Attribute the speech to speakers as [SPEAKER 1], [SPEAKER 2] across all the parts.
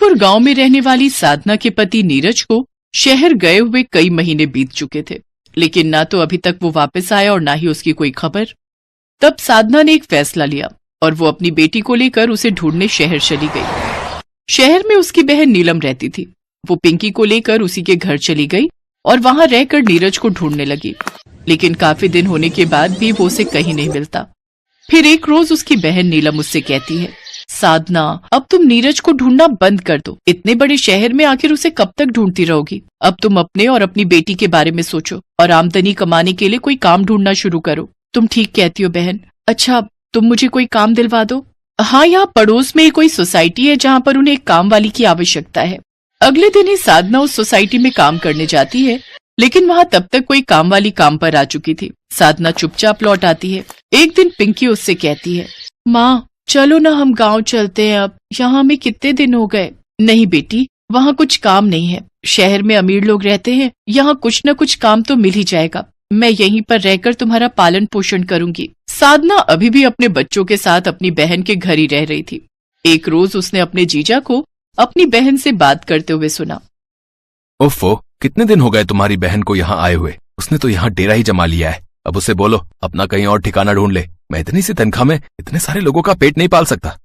[SPEAKER 1] दूर गांव में रहने वाली साधना के पति नीरज को शहर गए हुए कई महीने बीत चुके थे, लेकिन ना तो अभी तक वो वापस आया और ना ही उसकी कोई खबर। तब साधना ने एक फैसला लिया और वो अपनी बेटी को लेकर उसे ढूंढने शहर चली गई। शहर में उसकी बहन नीलम रहती थी। वो पिंकी को लेकर उसी के घर चली गई और वहां रहकर नीरज को ढूंढने लगी, लेकिन काफी दिन होने के बाद भी वो उसे कहीं नहीं मिलता। फिर एक रोज उसकी बहन नीलम उससे कहती है, साधना, अब तुम नीरज को ढूंढना बंद कर दो। इतने बड़े शहर में आखिर उसे कब तक ढूंढती रहोगी? अब तुम अपने और अपनी बेटी के बारे में सोचो और आमदनी कमाने के लिए कोई काम ढूंढना शुरू करो। तुम ठीक कहती हो बहन। अच्छा, तुम मुझे कोई काम दिलवा दो। हाँ, यहाँ पड़ोस में कोई सोसाइटी है जहाँ पर उन्हें एक काम वाली की आवश्यकता है। अगले दिन ही साधना उस सोसाइटी में काम करने जाती है, लेकिन वहाँ तब तक कोई काम वाली काम पर आ चुकी थी। साधना चुपचाप लौट आती है। एक दिन पिंकी उससे कहती है, माँ चलो ना हम गांव चलते हैं, अब यहाँ हमें कितने दिन हो गए। नहीं बेटी, वहाँ कुछ काम नहीं है। शहर में अमीर लोग रहते हैं, यहाँ कुछ न कुछ काम तो मिल ही जाएगा। मैं यहीं पर रहकर तुम्हारा पालन पोषण करूंगी। साधना अभी भी अपने बच्चों के साथ अपनी बहन के घर ही रह रही थी। एक रोज उसने अपने जीजा को अपनी बहन से बात करते हुए सुना।
[SPEAKER 2] ओफो, कितने दिन हो गए तुम्हारी बहन को यहाँ आए हुए। उसने तो यहाँ डेरा ही जमा लिया है। अब उसे बोलो अपना कहीं और ठिकाना ढूंढ ले। मैं इतनी सी तनख्वाह में इतने सारे लोगों का पेट नहीं पाल सकता।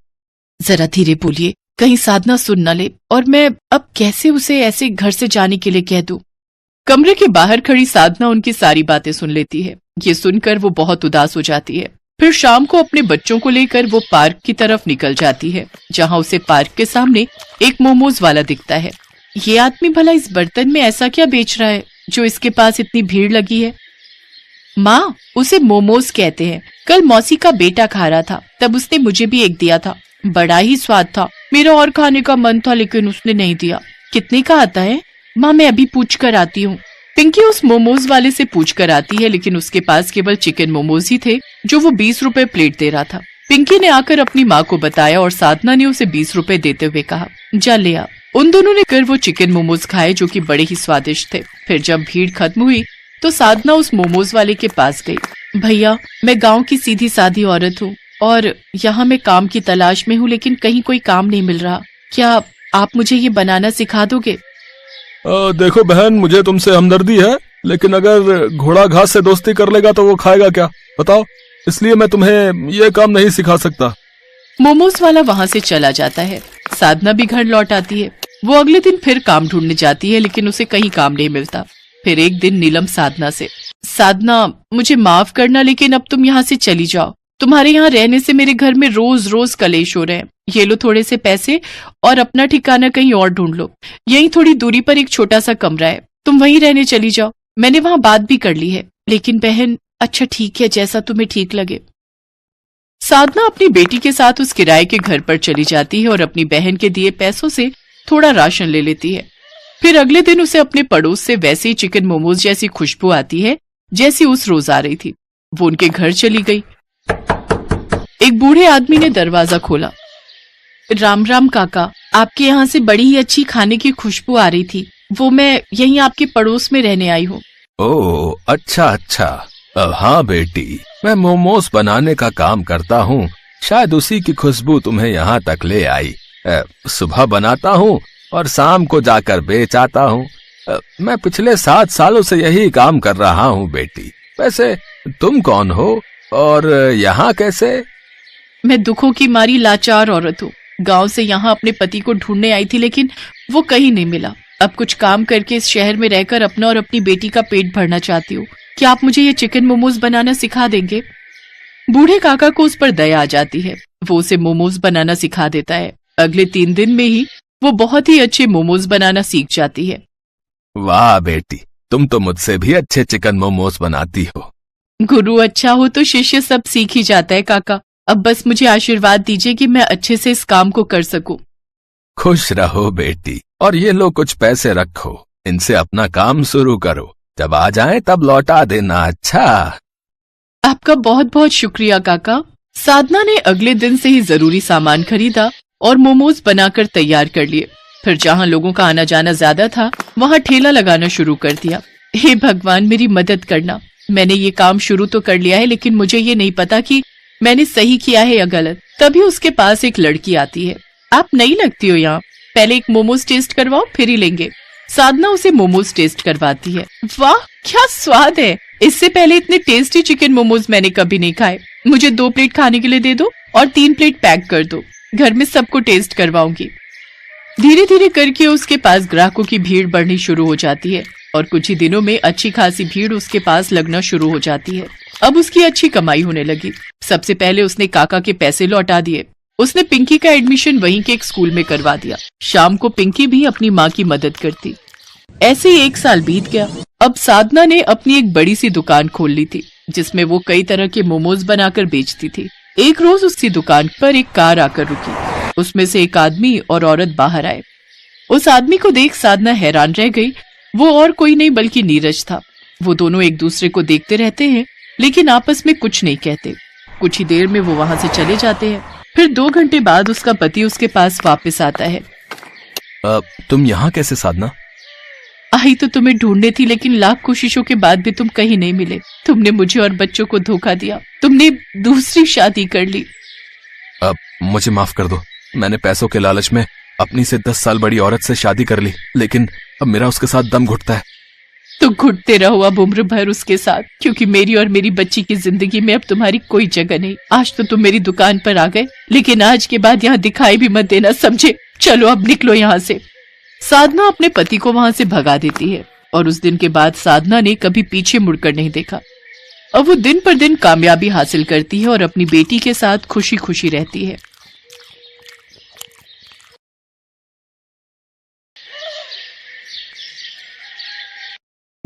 [SPEAKER 1] जरा धीरे बोलिए, कहीं साधना सुन न ले, और मैं अब कैसे उसे ऐसे घर से जाने के लिए कह दूं। कमरे के बाहर खड़ी साधना उनकी सारी बातें सुन लेती है। ये सुनकर वो बहुत उदास हो जाती है। फिर शाम को अपने बच्चों को लेकर वो पार्क की तरफ निकल जाती है, जहाँ उसे पार्क के सामने एक मोमोज वाला दिखता है। ये आदमी भला इस बर्तन में ऐसा क्या बेच रहा है जो इसके पास इतनी भीड़ लगी है? माँ, उसे मोमोज कहते हैं। कल मौसी का बेटा खा रहा था, तब उसने मुझे भी एक दिया था। बड़ा ही स्वाद था। मेरा और खाने का मन था, लेकिन उसने नहीं दिया। कितने का आता है? माँ, मैं अभी पूछ कर आती हूँ। पिंकी उस मोमोज वाले से पूछ कर आती है, लेकिन उसके पास केवल चिकन मोमोज ही थे, जो वो 20 रुपए प्लेट दे रहा था। पिंकी ने आकर अपनी माँ को बताया और साधना ने उसे 20 रुपए देते हुए कहा, जा ले आ। उन दोनों ने कर वो चिकन मोमोज खाए, जो कि बड़े ही स्वादिष्ट थे। फिर जब भीड़ खत्म हुई तो साधना उस मोमोज वाले के पास गई। भैया, मैं गांव की सीधी सादी औरत हूँ और यहाँ मैं काम की तलाश में हूँ, लेकिन कहीं कोई काम नहीं मिल रहा। क्या आप मुझे ये बनाना सिखा दोगे?
[SPEAKER 2] देखो बहन, मुझे तुमसे हमदर्दी है, लेकिन अगर घोड़ा घास से दोस्ती कर लेगा तो वो खाएगा क्या, बताओ। इसलिए मैं तुम्हें ये काम नहीं सिखा सकता।
[SPEAKER 1] मोमोज वाला वहाँ से चला जाता है। साधना भी घर लौट आती है। वो अगले दिन फिर काम ढूंढने जाती है, लेकिन उसे कहीं काम नहीं मिलता। फिर एक दिन नीलम साधना से, साधना मुझे माफ करना, लेकिन अब तुम यहाँ से चली जाओ। तुम्हारे यहाँ रहने से मेरे घर में रोज रोज कलेश हो रहे हैं। ये लो थोड़े से पैसे और अपना ठिकाना कहीं और ढूंढ लो। यहीं थोड़ी दूरी पर एक छोटा सा कमरा है, तुम वहीं रहने चली जाओ। मैंने वहाँ बात भी कर ली है। लेकिन बहन, अच्छा ठीक है, जैसा तुम्हें ठीक लगे। साधना अपनी बेटी के साथ उस किराए के घर पर चली जाती है और अपनी बहन के दिए पैसों से थोड़ा राशन ले लेती है। फिर अगले दिन उसे अपने पड़ोस से वैसे ही चिकन मोमोज जैसी खुशबू आती है जैसी उस रोज आ रही थी। वो उनके घर चली गई। एक बूढ़े आदमी ने दरवाजा खोला। राम राम काका, आपके यहाँ से बड़ी ही अच्छी खाने की खुशबू आ रही थी। वो मैं यहीं आपके पड़ोस में रहने आई हूँ।
[SPEAKER 2] ओह, अच्छा अच्छा। हाँ बेटी, मैं मोमोज बनाने का काम करता हूँ। शायद उसी की खुशबू तुम्हें यहाँ तक ले आई। सुबह बनाता हूँ और शाम को जाकर बेच आता हूँ। मैं पिछले 7 सालों से यही काम कर रहा हूँ बेटी। वैसे तुम कौन हो और यहाँ कैसे?
[SPEAKER 1] मैं दुखों की मारी लाचार औरत हूँ। गांव से यहाँ अपने पति को ढूंढने आई थी, लेकिन वो कहीं नहीं मिला। अब कुछ काम करके इस शहर में रहकर अपना और अपनी बेटी का पेट भरना चाहती हूँ। क्या आप मुझे ये चिकन मोमोज बनाना सिखा देंगे? बूढ़े काका को उस पर दया आ जाती है। वो उसे मोमोज बनाना सिखा देता है। अगले 3 दिन में ही वो बहुत ही अच्छे मोमोज बनाना सीख जाती है।
[SPEAKER 2] वाह बेटी, तुम तो मुझसे भी अच्छे चिकन मोमोज बनाती हो।
[SPEAKER 1] गुरु अच्छा हो तो शिष्य सब सीख ही जाता है काका। अब बस मुझे आशीर्वाद दीजिए कि मैं अच्छे से इस काम को कर सकूं।
[SPEAKER 2] खुश रहो बेटी, और ये लो कुछ पैसे रखो। इनसे अपना काम शुरू करो। जब आ जाए तब लौटा देना। अच्छा,
[SPEAKER 1] आपका बहुत बहुत शुक्रिया काका। साधना ने अगले दिन से ही जरूरी सामान खरीदा और मोमोज बनाकर तैयार कर लिए। फिर जहाँ लोगों का आना जाना ज्यादा था, वहाँ ठेला लगाना शुरू कर दिया। हे भगवान, मेरी मदद करना। मैंने ये काम शुरू तो कर लिया है, लेकिन मुझे ये नहीं पता कि मैंने सही किया है या गलत। तभी उसके पास एक लड़की आती है। आप नई लगती हो यहाँ, पहले एक मोमोज टेस्ट करवाओ, फिर ही लेंगे। साधना उसे मोमोज टेस्ट करवाती है। वाह क्या स्वाद है, इससे पहले इतने टेस्टी चिकन मोमोज मैंने कभी नहीं खाए। मुझे 2 प्लेट खाने के लिए दे दो और 3 प्लेट पैक कर दो, घर में सबको टेस्ट करवाऊंगी। धीरे धीरे करके उसके पास ग्राहकों की भीड़ बढ़नी शुरू हो जाती है और कुछ ही दिनों में अच्छी खासी भीड़ उसके पास लगना शुरू हो जाती है। अब उसकी अच्छी कमाई होने लगी। सबसे पहले उसने काका के पैसे लौटा दिए। उसने पिंकी का एडमिशन वहीं के एक स्कूल में करवा दिया। शाम को पिंकी भी अपनी माँ की मदद करती। ऐसे ही 1 साल बीत गया। अब साधना ने अपनी एक बड़ी सी दुकान खोल ली थी, जिसमें वो कई तरह के मोमोज बनाकर बेचती थी। एक रोज उसी दुकान पर एक कार आकर रुकी। उसमें से एक आदमी और औरत बाहर आए। उस आदमी को देख साधना हैरान रह गई। वो और कोई नहीं बल्कि नीरज था। वो दोनों एक दूसरे को देखते रहते हैं, लेकिन आपस में कुछ नहीं कहते। कुछ ही देर में वो वहां से चले जाते हैं। फिर 2 घंटे बाद उसका पति उसके पास वापस आता है।
[SPEAKER 2] तुम यहाँ कैसे साधना?
[SPEAKER 1] आई तो तुम्हें ढूंढने थी, लेकिन लाख कोशिशों के बाद भी तुम कहीं नहीं मिले। तुमने मुझे और बच्चों को धोखा दिया। तुमने दूसरी शादी कर ली।
[SPEAKER 2] मुझे माफ कर दो। मैंने पैसों के लालच में अपनी से 10 साल बड़ी औरत से शादी कर ली, लेकिन अब मेरा उसके साथ दम घुटता है।
[SPEAKER 1] तो घुटते रहो अब उम्र भर उसके साथ, क्योंकि मेरी और मेरी बच्ची की जिंदगी में अब तुम्हारी कोई जगह नहीं। आज तो तुम मेरी दुकान पर आ गए, लेकिन आज के बाद यहाँ दिखाई भी मत देना, समझे? चलो अब निकलो यहाँ से। साधना अपने पति को वहां से भगा देती है और उस दिन के बाद साधना ने कभी पीछे मुड़कर नहीं देखा। अब वो दिन पर दिन कामयाबी हासिल करती है और अपनी बेटी के साथ खुशी खुशी रहती है।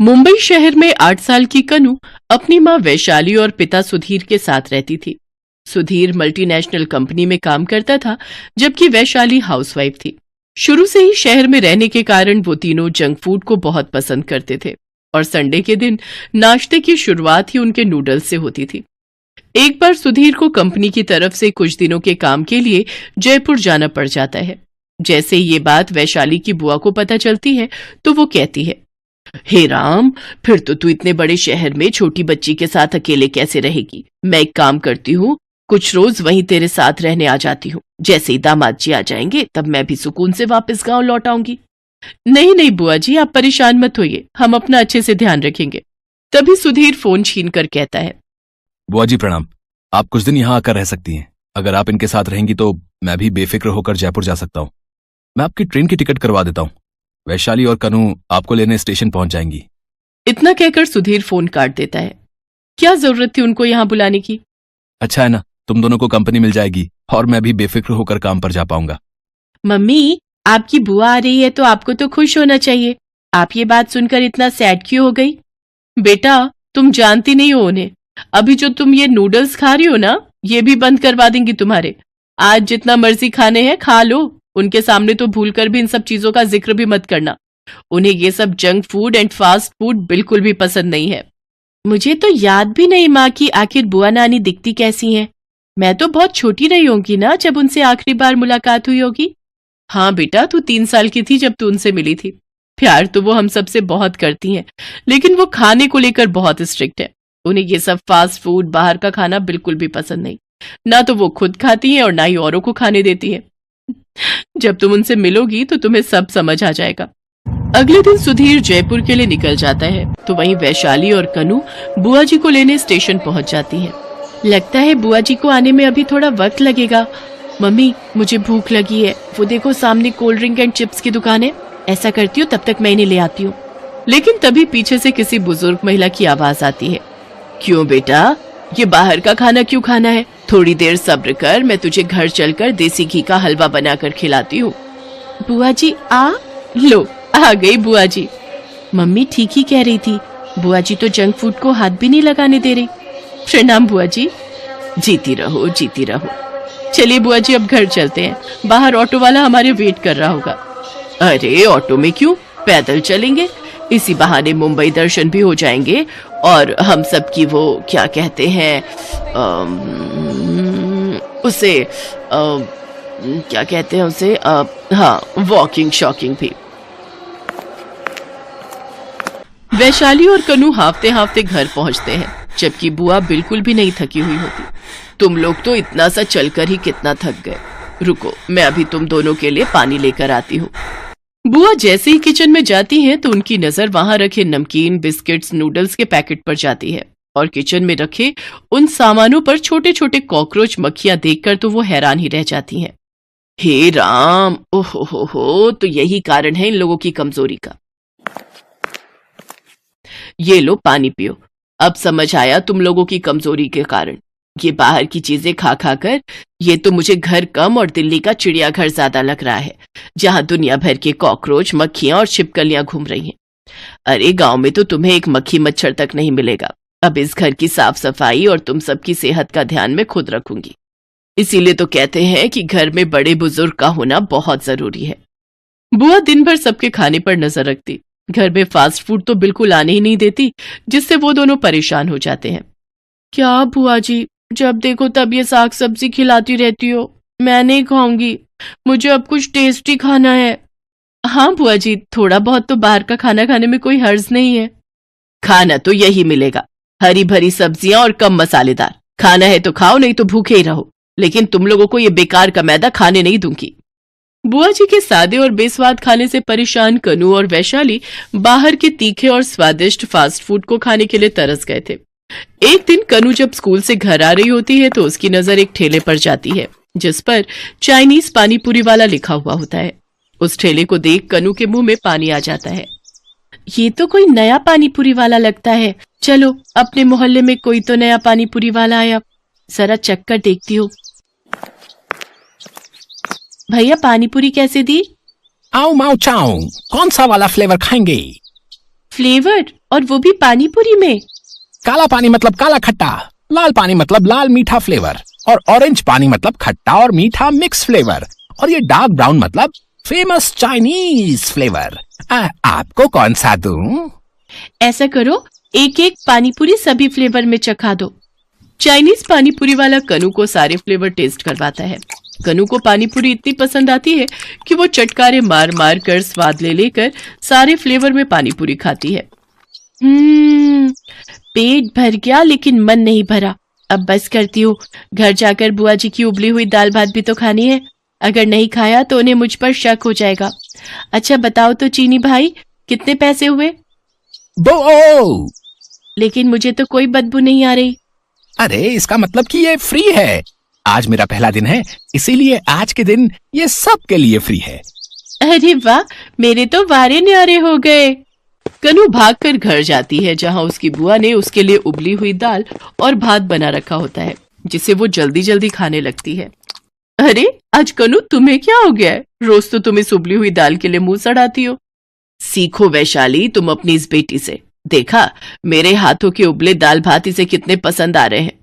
[SPEAKER 1] मुंबई शहर में 8 साल की कनु अपनी मां वैशाली और पिता सुधीर के साथ रहती थी। सुधीर मल्टीनेशनल कंपनी में काम करता था, जबकि वैशाली हाउसवाइफ थी। शुरू से ही शहर में रहने के कारण वो तीनों जंक फूड को बहुत पसंद करते थे और संडे के दिन नाश्ते की शुरुआत ही उनके नूडल्स से होती थी। एक बार सुधीर को कंपनी की तरफ से कुछ दिनों के काम के लिए जयपुर जाना पड़ जाता है। जैसे ही ये बात वैशाली की बुआ को पता चलती है तो वो कहती है, हे राम, फिर तो तू इतने बड़े शहर में छोटी बच्ची के साथ अकेले कैसे रहेगी? मैं एक काम करती हूँ, कुछ रोज वहीं तेरे साथ रहने आ जाती हूँ। जैसे ही दामाद जी आ जाएंगे तब मैं भी सुकून से वापस गांव लौट आऊंगी। नहीं नहीं बुआ जी, आप परेशान मत होइए, हम अपना अच्छे से ध्यान रखेंगे। तभी सुधीर फोन छीन कर कहता है,
[SPEAKER 2] बुआ जी प्रणाम। आप कुछ दिन यहाँ आकर रह सकती हैं। अगर आप इनके साथ रहेंगी तो मैं भी बेफिक्र होकर जयपुर जा सकता हूँ। मैं आपकी ट्रेन की टिकट करवा देता हूँ। वैशाली और कनु आपको लेने स्टेशन पहुंच जाएंगी।
[SPEAKER 1] इतना कहकर सुधीर फोन काट देता है। क्या जरूरत थी उनको यहाँ बुलाने की?
[SPEAKER 2] अच्छा है ना, तुम दोनों को कंपनी मिल जाएगी और मैं भी बेफिक्र होकर काम पर जा पाऊंगा।
[SPEAKER 1] मम्मी, आपकी बुआ आ रही है तो आपको तो खुश होना चाहिए। आप ये बात सुनकर इतना सैड क्यों हो गई? बेटा, तुम जानती नहीं हो उन्हें। अभी जो तुम ये नूडल्स खा रही हो ना, ये भी बंद करवा देंगी तुम्हारे। आज जितना मर्जी खाने हैं खा लो। उनके सामने तो भूलकर भी इन सब चीजों का जिक्र भी मत करना। उन्हें ये सब junk food and fast food बिल्कुल भी पसंद नहीं है। मुझे तो याद भी नहीं माँ की आखिर बुआ नानी दिखती कैसी हैं। मैं तो बहुत छोटी रही होंगी ना जब उनसे आखिरी बार मुलाकात हुई होगी। हाँ बेटा, तू 3 साल की थी जब तू उनसे मिली थी। प्यार तो वो हम सबसे बहुत करती हैं, लेकिन वो खाने को लेकर बहुत स्ट्रिक्ट है। उन्हें ये सब फास्ट फूड, बाहर का खाना बिल्कुल भी पसंद नहीं। ना तो वो खुद खाती हैं और ना ही औरों को खाने देती है। जब तुम उनसे मिलोगी तो तुम्हें सब समझ आ जाएगा। अगले दिन सुधीर जयपुर के लिए निकल जाता है तो वहीं वैशाली और कनु बुआ जी को लेने स्टेशन पहुंच जाती हैं। लगता है बुआ जी को आने में अभी थोड़ा वक्त लगेगा। मम्मी, मुझे भूख लगी है। वो देखो सामने कोल्ड ड्रिंक एंड चिप्स की दुकान है। ऐसा करती हूँ, तब तक मैं इन्हें ले आती हूँ। लेकिन तभी पीछे से किसी बुजुर्ग महिला की आवाज आती है। क्यों बेटा, ये बाहर का खाना क्यों खाना है? थोड़ी देर सब्र कर, मैं तुझे घर चलकर देसी घी का हलवा बनाकर खिलाती हूँ। बुआ जी लो, आ गई बुआ जी। मम्मी ठीक ही कह रही थी, बुआ जी तो जंक फूड को हाथ भी नहीं लगाने दे रही। प्रणाम बुआ जी। जीती रहो, जीती रहो। चलिए बुआ जी, अब घर चलते हैं। बाहर ऑटो वाला हमारे वेट कर रहा होगा। अरे ऑटो में क्यों, पैदल चलेंगे। इसी बहाने मुंबई दर्शन भी हो जाएंगे और हम सब की वो क्या कहते हैं उसे क्या कहते हैं उसे, हाँ, वॉकिंग शॉकिंग भी। वैशाली और कनु हाफते हाफते घर पहुंचते हैं, जबकि बुआ बिल्कुल भी नहीं थकी हुई होती। तुम लोग तो इतना सा चलकर ही कितना थक गए। रुको, मैं अभी तुम दोनों के लिए पानी लेकर आती हूँ। बुआ जैसे ही किचन में जाती हैं तो उनकी नजर वहां रखे नमकीन, बिस्किट्स, नूडल्स के पैकेट पर जाती है और किचन में रखे उन सामानों पर छोटे छोटे कॉकरोच, मक्खियां देखकर तो वो हैरान ही रह जाती हैं। हे राम, ओहो हो, तो यही कारण है इन लोगों की कमजोरी का। ये लो पानी पियो। अब समझ आया तुम लोगों की कमजोरी के कारण। ये बाहर की चीजें खा खा कर ये तो मुझे घर कम और दिल्ली का चिड़ियाघर ज्यादा लग रहा है, जहां दुनिया भर के कॉकरोच, मक्खियां और छिपकलियां घूम रही हैं। अरे गांव में तो तुम्हें एक मक्खी मच्छर तक नहीं मिलेगा। अब इस घर की साफ सफाई और तुम सबकी सेहत का ध्यान मैं खुद रखूंगी। इसीलिए तो कहते हैं कि घर में बड़े बुजुर्ग का होना बहुत जरूरी है। बुआ दिन भर सबके खाने पर नजर रखती। घर में फास्ट फूड तो बिल्कुल आने ही नहीं देती, जिससे वो दोनों परेशान हो जाते हैं। क्या बुआ जी, जब देखो तब ये साग सब्जी खिलाती रहती हो। मैं नहीं खाऊंगी, मुझे अब कुछ टेस्टी खाना है। हाँ बुआ जी, थोड़ा बहुत तो बाहर का खाना खाने में कोई हर्ज नहीं है। खाना तो यही मिलेगा, हरी भरी सब्जियां और कम मसालेदार। खाना है तो खाओ, नहीं तो भूखे ही रहो, लेकिन तुम लोगों को ये बेकार का मैदा खाने नहीं दूंगी। बुआ जी के सादे और बेस्वाद खाने से परेशान कनू और वैशाली बाहर के तीखे और स्वादिष्ट फास्ट फूड को खाने के लिए तरस गए थे। एक दिन कनू जब स्कूल से घर आ रही होती है तो उसकी नजर एक ठेले पर जाती है, जिस पर चाइनीज पानी पूरी वाला लिखा हुआ होता है। उस ठेले को देख कनू के मुंह में पानी आ जाता है। ये तो कोई नया पानी पूरी वाला लगता है। चलो, अपने मोहल्ले में कोई तो नया पानी पूरी वाला आया, जरा चक्कर देखती हूँ। भैया, पानी पूरी कैसे दी?
[SPEAKER 3] आओ माओ चाओ, कौन सा वाला फ्लेवर खाएंगे?
[SPEAKER 1] फ्लेवर? और वो भी पानी पूरी में?
[SPEAKER 3] काला पानी मतलब काला खट्टा, लाल पानी मतलब लाल मीठा फ्लेवर, और ऑरेंज पानी मतलब खट्टा और मीठा मिक्स फ्लेवर, और ये डार्क ब्राउन मतलब फेमस चाइनीज फ्लेवर। आपको कौन सा दूं?
[SPEAKER 1] ऐसा करो, एक एक पानी पूरी सभी फ्लेवर में चखा दो। चाइनीज पानी पूरी वाला कनू को सारे फ्लेवर टेस्ट करवाता है। कनू को पानी पूरी इतनी पसंद आती है कि वो चटकारे मार मार कर स्वाद ले लेकर सारे फ्लेवर में पानी पूरी खाती है। पेट भर गया लेकिन मन नहीं भरा। अब बस करती हूँ, घर जाकर बुआ जी की उबली हुई दाल भात भी तो खानी है। अगर नहीं खाया तो उन्हें मुझ पर शक हो जाएगा। अच्छा बताओ तो चीनी भाई, कितने पैसे हुए?
[SPEAKER 3] 2।
[SPEAKER 1] लेकिन मुझे तो कोई बदबू नहीं आ रही।
[SPEAKER 3] अरे इसका मतलब कि ये फ्री है। आज मेरा पहला दिन है, इसीलिए आज के दिन ये सबके लिए फ्री है।
[SPEAKER 1] अरे वाह, मेरे तो वारे न्यारे हो गए। कनू भागकर घर जाती है, जहां उसकी बुआ ने उसके लिए उबली हुई दाल और भात बना रखा होता है, जिसे वो जल्दी जल्दी खाने लगती है। अरे आज कनू, तुम्हें क्या हो गया है? रोज तो तुम इस उबली हुई दाल के लिए मुंह सड़ाती हो। सीखो वैशाली तुम अपनी इस बेटी से। देखा, मेरे हाथों के उबले दाल भात इसे कितने पसंद आ रहे हैं।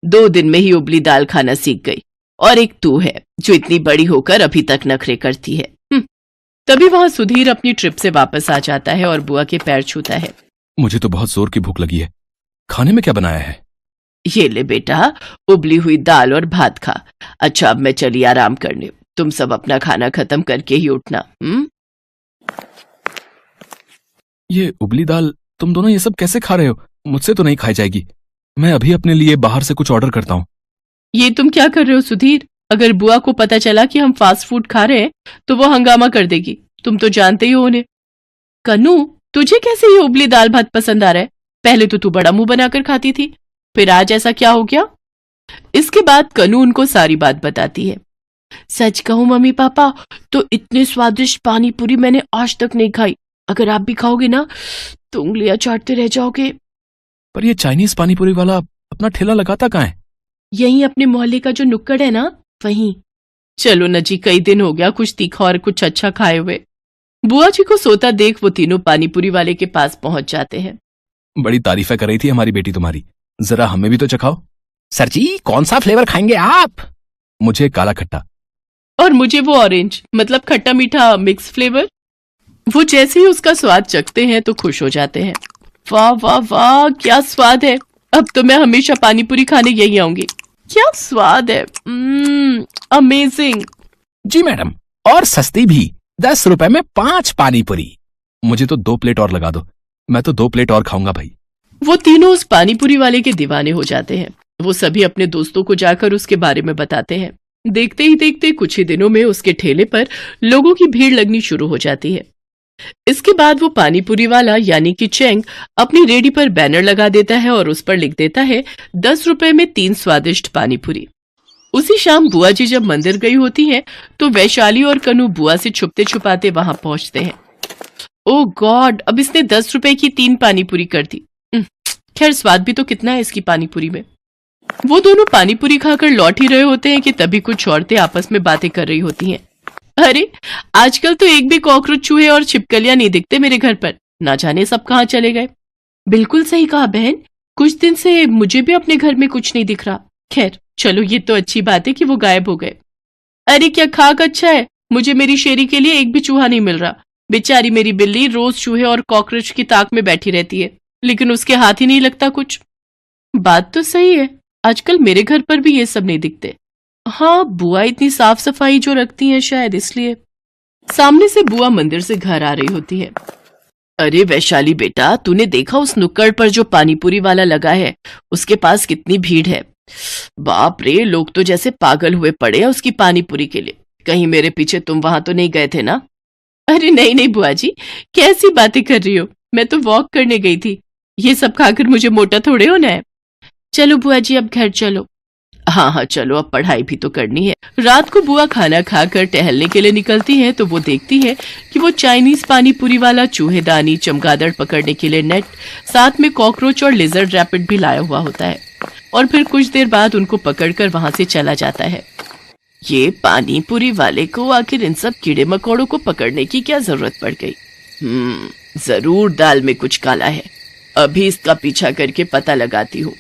[SPEAKER 1] 2 दिन में ही उबली दाल खाना सीख गई, और एक तू है जो इतनी बड़ी होकर अभी तक नखरे करती है। तभी वहां सुधीर अपनी ट्रिप से वापस आ जाता है और बुआ के पैर छूता है।
[SPEAKER 2] मुझे तो बहुत जोर की भूख लगी है। खाने में क्या बनाया है?
[SPEAKER 1] ये ले बेटा, उबली हुई दाल और भात खा। अच्छा, अब मैं चली आराम करने। तुम सब अपना खाना खत्म करके ही उठना।
[SPEAKER 2] ये उबली दाल, तुम दोनों ये सब कैसे खा रहे हो? मुझसे तो नहीं खाई जाएगी। मैं अभी अपने लिए बाहर से कुछ ऑर्डर करता हूँ।
[SPEAKER 1] ये तुम क्या कर रहे हो सुधीर? अगर बुआ को पता चला कि हम फास्ट फूड खा रहे हैं तो वो हंगामा कर देगी। तुम तो जानते ही हो उन्हें। कनू, तुझे कैसे ये उबली दाल भात पसंद आ रहा है? पहले तो तू बड़ा मुंह बनाकर खाती थी, फिर आज ऐसा क्या हो गया? इसके बाद कनू उनको सारी बात बताती है। सच कहूं मम्मी पापा, तो इतने स्वादिष्ट पानी पूरी मैंने आज तक नहीं खाई। अगर आप भी खाओगे ना तो उंगलियां चाटते रह जाओगे।
[SPEAKER 2] पर ये चाइनीज पानीपुरी वाला अपना ठेला लगाता कहाँ है?
[SPEAKER 1] यहीं अपने मोहल्ले का जो नुक्कड़ है ना, वहीं। चलो न जी, कई दिन हो गया कुछ तीखा और कुछ अच्छा खाए हुए। बुआ जी को सोता देख वो तीनों पानीपुरी वाले के पास पहुंच जाते हैं।
[SPEAKER 2] बड़ी तारीफें कर रही थी हमारी बेटी तुम्हारी, जरा हमें भी तो चखाओ।
[SPEAKER 3] सर जी, कौन सा फ्लेवर खाएंगे आप?
[SPEAKER 2] मुझे काला खट्टा।
[SPEAKER 1] और मुझे वो ऑरेंज, मतलब खट्टा मीठा मिक्स फ्लेवर। वो जैसे ही उसका स्वाद चखते हैं तो खुश हो जाते हैं। वाह वाह वाह, क्या स्वाद है। अब तो मैं हमेशा पानीपुरी खाने यही आऊंगी। क्या स्वाद है, अमेजिंग।
[SPEAKER 3] जी मैडम, और सस्ती भी। 10 रुपए में 5 पानीपुरी।
[SPEAKER 2] मुझे तो 2 प्लेट और लगा दो। मैं तो 2 प्लेट और खाऊंगा भाई।
[SPEAKER 1] वो तीनों उस पानीपुरी वाले के दीवाने हो जाते हैं। वो सभी अपने दोस्तों को जाकर उसके बारे में बताते हैं। देखते ही देखते कुछ ही दिनों में उसके ठेले पर लोगों की भीड़ लगनी शुरू हो जाती है। इसके बाद वो पानीपुरी वाला यानी कि चेंग अपनी रेडी पर बैनर लगा देता है और उस पर लिख देता है 10 रुपए में 3 स्वादिष्ट पानीपुरी। उसी शाम बुआ जी जब मंदिर गई होती हैं तो वैशाली और कनु बुआ से छुपते छुपाते वहां पहुंचते हैं। ओ गॉड, अब इसने 10 रुपए की 3 पानीपुरी कर दी। खैर स्वाद भी तो कितना है इसकी पानीपुरी में। वो दोनों पानीपुरी खाकर लौट ही रहे होते हैं कि तभी कुछ औरतें आपस में बातें कर रही होती हैं। अरे आजकल तो एक भी कॉकरोच, चूहे और छिपकलियां नहीं दिखते मेरे घर पर, ना जाने सब कहाँ चले गए। बिल्कुल सही कहा बहन, कुछ दिन से मुझे भी अपने घर में कुछ नहीं दिख रहा। खैर चलो, ये तो अच्छी बात है कि वो गायब हो गए। अरे क्या खाक अच्छा है, मुझे मेरी शेरी के लिए एक भी चूहा नहीं मिल रहा। बेचारी मेरी बिल्ली रोज चूहे और कॉकरोच की ताक में बैठी रहती है, लेकिन उसके हाथ ही नहीं लगता कुछ। बात तो सही है, आजकल मेरे घर पर भी ये सब नहीं दिखते। हाँ, बुआ इतनी साफ सफाई जो रखती हैं शायद इसलिए। सामने से बुआ मंदिर से घर आ रही होती है। अरे वैशाली बेटा, तूने देखा उस नुक्कड़ पर जो पानीपुरी वाला लगा है, उसके पास कितनी भीड़ है। बाप रे, लोग तो जैसे पागल हुए पड़े हैं उसकी पानीपुरी के लिए। कहीं मेरे पीछे तुम वहां तो नहीं गए थे ना? अरे नहीं नहीं बुआ जी, कैसी बातें कर रही हो, मैं तो वॉक करने गई थी। ये सब खाकर मुझे मोटा थोड़े होना है। चलो बुआ जी अब घर चलो। हाँ हाँ चलो, अब पढ़ाई भी तो करनी है। रात को बुआ खाना खाकर टहलने के लिए निकलती है तो वो देखती है कि वो चाइनीज पानीपुरी वाला चूहेदानी, चमगादड़ पकड़ने के लिए नेट, साथ में कॉकरोच और लिजर्ड रैपिड भी लाया हुआ होता है और फिर कुछ देर बाद उनको पकड़कर वहां से चला जाता है। ये पानीपुरी वाले को आखिर इन सब कीड़े मकोड़ों को पकड़ने की क्या जरूरत पड़ गई? जरूर दाल में कुछ काला है, अभी इसका पीछा करके पता लगाती हूँ।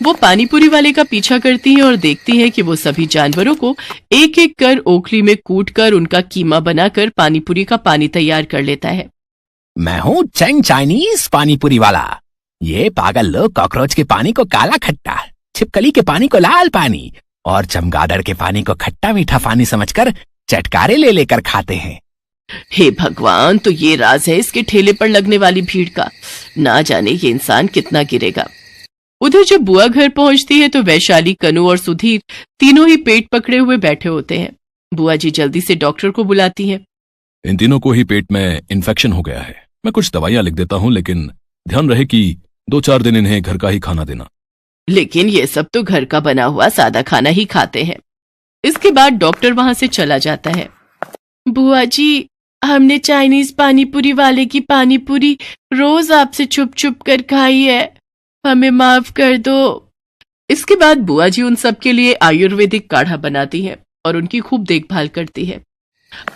[SPEAKER 1] वो पानीपुरी वाले का पीछा करती है और देखती है कि वो सभी जानवरों को एक एक कर ओखली में कूट कर उनका कीमा बनाकर पानीपुरी का पानी तैयार कर लेता है।
[SPEAKER 3] मैं हूँ चेंग चाइनीज पानीपुरी वाला। ये पागल लोग कॉकरोच के पानी को काला खट्टा, छिपकली के पानी को लाल पानी और चमगादड़ के पानी को खट्टा मीठा पानी समझकर चटकारे ले लेकर खाते हैं।
[SPEAKER 1] हे भगवान, तो ये राज है इसके ठेले पर लगने वाली भीड़ का। ना जाने ये इंसान कितना गिरेगा। उधर जब बुआ घर पहुंचती है तो वैशाली, कनु और सुधीर तीनों ही पेट पकड़े हुए बैठे होते हैं। बुआ जी जल्दी से डॉक्टर को बुलाती हैं।
[SPEAKER 2] इन तीनों को ही पेट में इन्फेक्शन हो गया है। मैं कुछ दवाइयां लिख देता हूँ, लेकिन ध्यान रहे कि 2-4 दिन इन्हें घर का ही खाना देना।
[SPEAKER 1] लेकिन ये सब तो घर का बना हुआ सादा खाना ही खाते हैं। इसके बाद डॉक्टर वहां से चला जाता है। बुआ जी, हमने चाइनीज पानीपुरी वाले की पानीपुरी रोज आपसे छुप छुप कर खाई है, हमें माफ कर दो। इसके बाद बुआ जी उन सब के लिए आयुर्वेदिक काढ़ा बनाती है और उनकी खूब देखभाल करती है।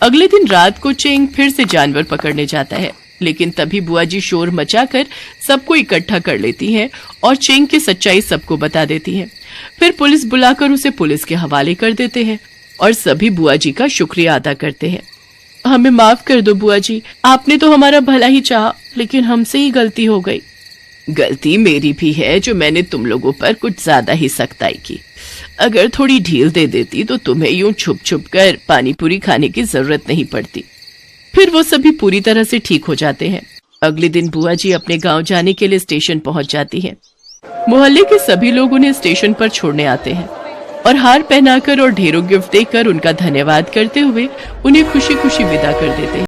[SPEAKER 1] अगले दिन रात को चेंग फिर से जानवर पकड़ने जाता है, लेकिन तभी बुआ जी शोर मचाकर सबको इकट्ठा कर लेती हैं और चेंग की सच्चाई सबको बता देती हैं। फिर पुलिस बुलाकर उसे पुलिस के हवाले कर देते हैं और सभी बुआ जी का शुक्रिया अदा करते हैं। हमें माफ कर दो बुआ जी, आपने तो हमारा भला ही चाहा, लेकिन हमसे ही गलती हो गई। गलती मेरी भी है जो मैंने तुम लोगों पर कुछ ज्यादा ही सख्ताई की। अगर थोड़ी ढील दे देती तो तुम्हें यूं छुप छुप कर पानीपुरी खाने की जरूरत नहीं पड़ती। फिर वो सभी पूरी तरह से ठीक हो जाते हैं। अगले दिन बुआ जी अपने गांव जाने के लिए स्टेशन पहुंच जाती हैं। मोहल्ले के सभी लोग उन्हें स्टेशन पर छोड़ने आते हैं और हार पहनाकर और ढेरों गिफ्ट देकर उनका धन्यवाद करते हुए उन्हें खुशी खुशी विदा कर देते हैं।